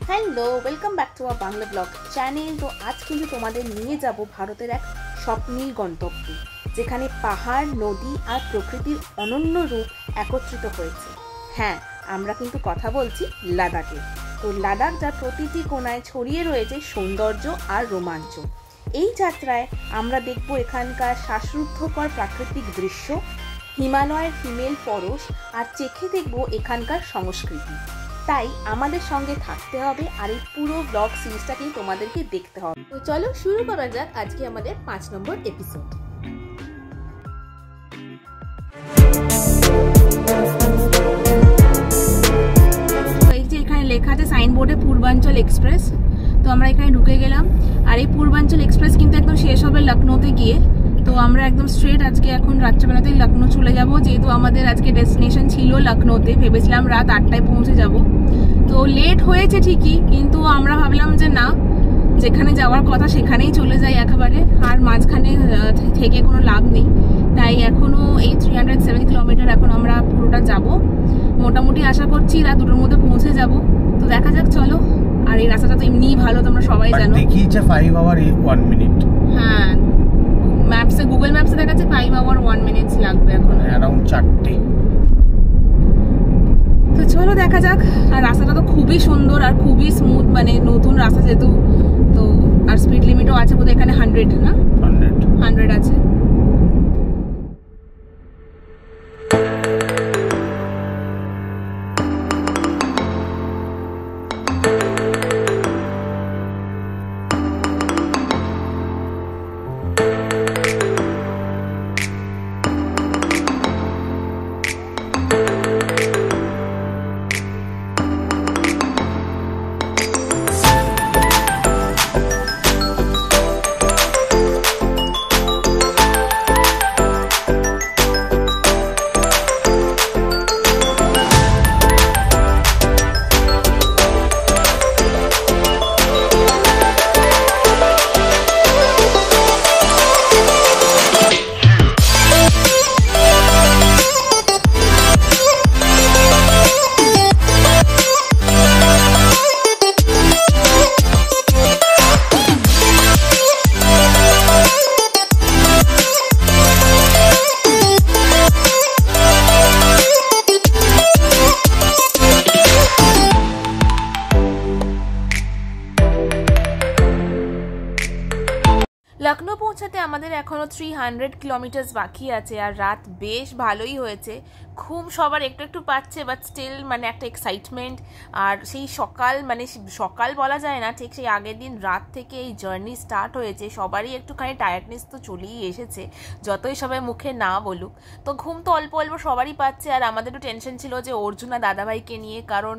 Hello, welcome back to our Bangla blog channel. তো আজ কিন্তু তোমাদের নিয়ে যাব ভারতের এক স্বপ্নীল গন্তব্যে, যেখানে পাহাড়, নদী আর প্রকৃতির অনন্য রূপ একত্রিত হয়েছে। হ্যাঁ, আমরা কিন্তু কথা বলছি লাদাখে। তো লাদাখ যার প্রতিটি কোণায় ছড়িয়ে রয়েছে সৌন্দর্য আর রোমাঞ্চ। এই যাত্রায় আমরা দেখব এখানকার শ্বাসরুদ্ধকর প্রাকৃতিক দৃশ্য, হিমালয়ের হিমেল পরশ আর চেখে দেখব এখানকার সংস্কৃতি। তাই আমাদের সঙ্গে থাকতে হবে আর এই পুরো ব্লগ সিরিজটাকেই তোমাদেরকে দেখতে হবে। তো চলো শুরু করা যাক আজকে আমাদের 5 নম্বর এপিসোড। এই যে এখানে লেখা আছে সাইনবোর্ডে পূর্বাঞ্চল এক্সপ্রেস। তো আমরা এখানে ঢুকে গেলাম, আর এই পূর্বাঞ্চল এক্সপ্রেস কিন্তু একদম শেষ হবে লখনৌতে গিয়ে। তো আমরা একদম স্ট্রেট আজকে এখন রাত্রেবেলাতেই লখনৌ চলে যাব, যেহেতু আমাদের আজকে ডেস্টিনেশন ছিল লখনৌতে। ভেবেছিলাম রাত 8টায় পৌঁছে যাব। তো লেট হয়েছে ঠিকই, কিন্তু আমরা ভাবলাম যে না, যেখানে যাওয়ার কথা সেখানেই চলে যাই একেবারে, আর মাঝখানে থেকে কোনো লাভ নেই। তাই এখনো এই 307 কিলোমিটার এখন আমরা পুরোটা যাব। মোটামুটি আশা করছি রাত 2টোর মধ্যে পৌঁছে যাব। তো দেখা যাক, চলো। আর এই রাস্তাটা তো এমনিই ভালো, তোমরা সবাই জানো। দেখিয়েছে 5 আওয়ার 1 মিনিট। হ্যাঁ, ম্যাপসে, গুগল ম্যাপসে দেখাচ্ছে 5 আওয়ার 1 মিনিট লাগবে এখন, অ্যারাউন্ড 4টে। তো চলো দেখা যাক। আর রাস্তাটা তো খুবই সুন্দর আর খুবই স্মুথ, মানে নতুন রাস্তা যেহেতু। তো আর স্পিড লিমিটও আছে বোধহয় এখানে 100, না 100 আছে। লখনৌ পৌঁছাতে আমাদের এখনও 300 কিলোমিটার বাকি আছে, আর রাত বেশ ভালোই হয়েছে। ঘুম সবার একটু একটু পাচ্ছে, বাট স্টিল মানে একটা এক্সাইটমেন্ট। আর সেই সকাল, মানে সকাল বলা যায় না ঠিক, সেই আগের দিন রাত থেকে এই জার্নি স্টার্ট হয়েছে। সবারই একটুখানি টায়ার্ডনেস তো চলেই এসেছে, যতই সবাই মুখে না বলুক। তো ঘুম তো অল্প অল্প সবারই পাচ্ছে। আর আমাদের একটু টেনশন ছিল যে অর্জুনা দাদাভাইকে নিয়ে, কারণ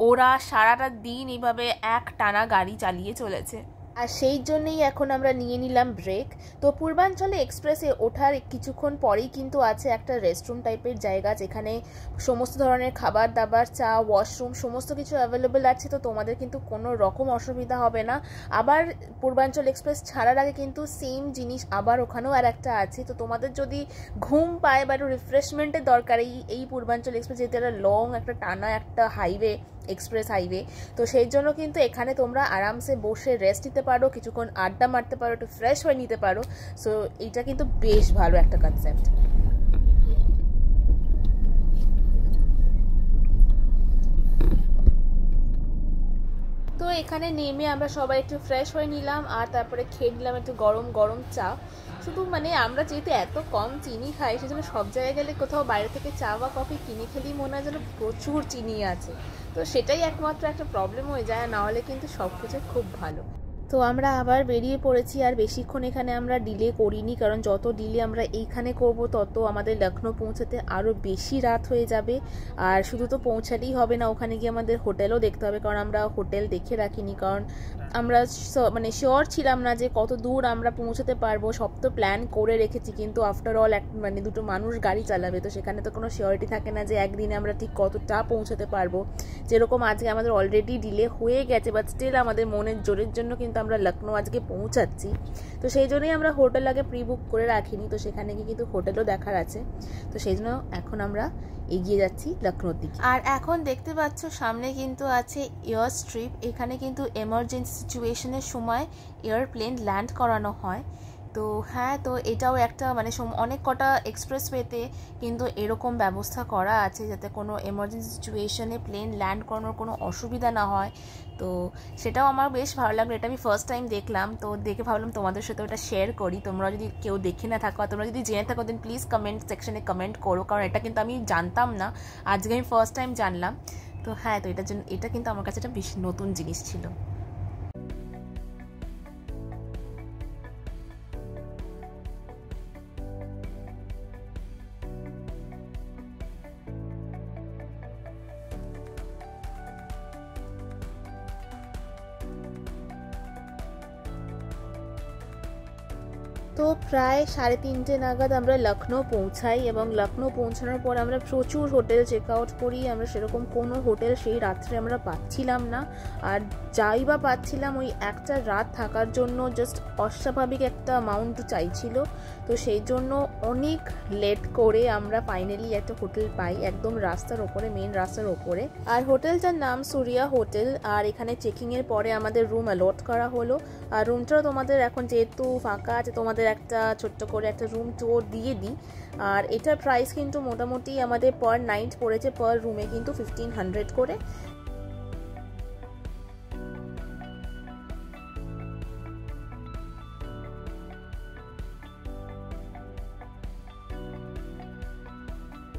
ওরা সারাটা দিন এইভাবে এক টানা গাড়ি চালিয়ে চলেছে। আর সেই জন্যই এখন আমরা নিয়ে নিলাম ব্রেক। তো পূর্বাঞ্চলে এক্সপ্রেসে ওঠার কিছুক্ষণ পরেই কিন্তু আছে একটা রেস্টরুম টাইপের জায়গা, যেখানে সমস্ত ধরনের খাবার দাবার, চা, ওয়াশরুম সমস্ত কিছু অ্যাভেলেবেল আছে। তো তোমাদের কিন্তু কোনো রকম অসুবিধা হবে না। আবার পূর্বাঞ্চল এক্সপ্রেস ছাড়ার আগে কিন্তু সেম জিনিস আবার ওখানেও আর একটা আছে। তো তোমাদের যদি ঘুম পায় বা একটু রিফ্রেশমেন্টের দরকার, এই পূর্বাঞ্চল এক্সপ্রেস যেহেতু একটা লং, একটা টানা একটা হাইওয়ে, এক্সপ্রেস হাইওয়ে, তো সেই জন্য কিন্তু এখানে তোমরা আরামসে বসে রেস্ট নিতে পারো, কিছুক্ষণ আড্ডা মারতে পারো, একটু ফ্রেশ হয়ে নিতে পারো। সো এইটা কিন্তু বেশ ভালো একটা কনসেপ্ট। তো এখানে নেমে আমরা সবাই একটু ফ্রেশ হয়ে নিলাম, আর তারপরে খেয়ে নিলাম একটু গরম গরম চা। শুধু মানে আমরা যেহেতু এত কম চিনি খাই, সেজন্য সব জায়গায় গেলে কোথাও বাইরে থেকে চা বা কফি কিনে খেলেই মনে হয় যেন প্রচুর চিনি আছে। তো সেটাই একমাত্র একটা প্রবলেম হয়ে যায়, না হলে কিন্তু সব কিছু খুব ভালো। তো আমরা আবার বেরিয়ে পড়েছি, আর বেশিক্ষণ এখানে আমরা ডিলে করিনি, কারণ যত ডিলে আমরা এইখানে করব তত আমাদের লখনৌ পৌঁছাতে আরও বেশি রাত হয়ে যাবে। আর শুধু তো পৌঁছালেই হবে না, ওখানে গিয়ে আমাদের হোটেলও দেখতে হবে, কারণ আমরা হোটেল দেখে রাখিনি। কারণ আমরা মানে শিওর ছিলাম না যে কত দূর আমরা পৌঁছাতে পারবো। সব তো প্ল্যান করে রেখেছি, কিন্তু আফটার অল মানে দুটো মানুষ গাড়ি চালাবে, তো সেখানে তো কোনো শিওরিটি থাকে না যে একদিনে আমরা ঠিক কতটা পৌঁছাতে পারবো। যেরকম আজকে আমাদের অলরেডি ডিলে হয়ে গেছে, বাট স্টিল আমাদের মনের জোরের জন্য কিন্তু আমরা লখনৌ আজকে পৌঁছাচ্ছি, তো সেই জন্যই আমরা হোটেল আগে প্রি বুক করে রাখিনি, তো সেখানে গিয়ে কিন্তু হোটেলও দেখার আছে, তো সেই জন্য এখন আমরা এগিয়ে যাচ্ছি লখনৌর দিকে। আর এখন দেখতে পাচ্ছ সামনে কিন্তু আছে এয়ার স্ট্রিপ, এখানে কিন্তু এমার্জেন্সি সিচুয়েশনের সময় এয়ারপ্লেন ল্যান্ড করানো হয়। তো হ্যাঁ, তো এটাও একটা মানে অনেক কটা এক্সপ্রেসওয়েতে কিন্তু এরকম ব্যবস্থা করা আছে যাতে কোনো এমার্জেন্সি সিচুয়েশনে প্লেন ল্যান্ড করানোর কোনো অসুবিধা না হয়। তো সেটাও আমার বেশ ভালো লাগলো, এটা আমি ফার্স্ট টাইম দেখলাম, তো দেখে ভাবলাম তোমাদের সাথে ওটা শেয়ার করি। তোমরা যদি কেউ দেখে না থাকো, তোমরা যদি জেনে থাকো দেন প্লিজ কমেন্ট সেকশনে কমেন্ট করো, কারণ এটা কিন্তু আমি জানতাম না, আজকে আমি ফার্স্ট টাইম জানলাম। তো হ্যাঁ, তো এটা কিন্তু আমার কাছে একটা বেশ নতুন জিনিস ছিল। তো প্রায় 3:30 নাগাদ আমরা লখনৌ পৌঁছাই, এবং লখনৌ পৌঁছানোর পর আমরা প্রচুর হোটেল চেক আউট করি। আমরা সেরকম কোনো হোটেল সেই রাত্রে আমরা পাচ্ছিলাম না, আর যাই বা পাচ্ছিলাম ওই একটা রাত থাকার জন্য জাস্ট অস্বাভাবিক একটা অ্যামাউন্ট চাইছিল। তো সেই জন্য অনেক লেট করে আমরা ফাইনালি একটা হোটেল পাই একদম রাস্তার ওপরে, মেন রাস্তার ওপরে। আর হোটেলটার নাম সূর্যা হোটেল। আর এখানে চেকিংয়ের পরে আমাদের রুম অ্যালট করা হলো, আর রুমটাও তোমাদের এখন যেহেতু ফাঁকা আছে তোমাদের একটা ছোট্ট করে একটা রুম ট্যুর দিয়ে দিই। আর এটার প্রাইস কিন্তু মোটামুটি আমাদের পার নাইট পড়েছে পার রুমে কিন্তু 1500 করে।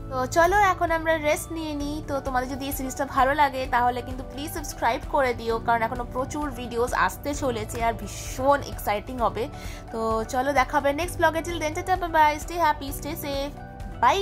তো চলো এখন আমরা রেস্ট নিয়ে নিই। তো তোমাদের যদি এই সিরিজটা ভালো লাগে তাহলে কিন্তু প্লিজ সাবস্ক্রাইব করে দিও, কারণ এখনো প্রচুর ভিডিওস আসতে চলেছে আর ভীষণ এক্সাইটিং হবে। তো চলো দেখা হবে নেক্সট ব্লগে। Till then tata, bye bye, stay happy, stay safe, by.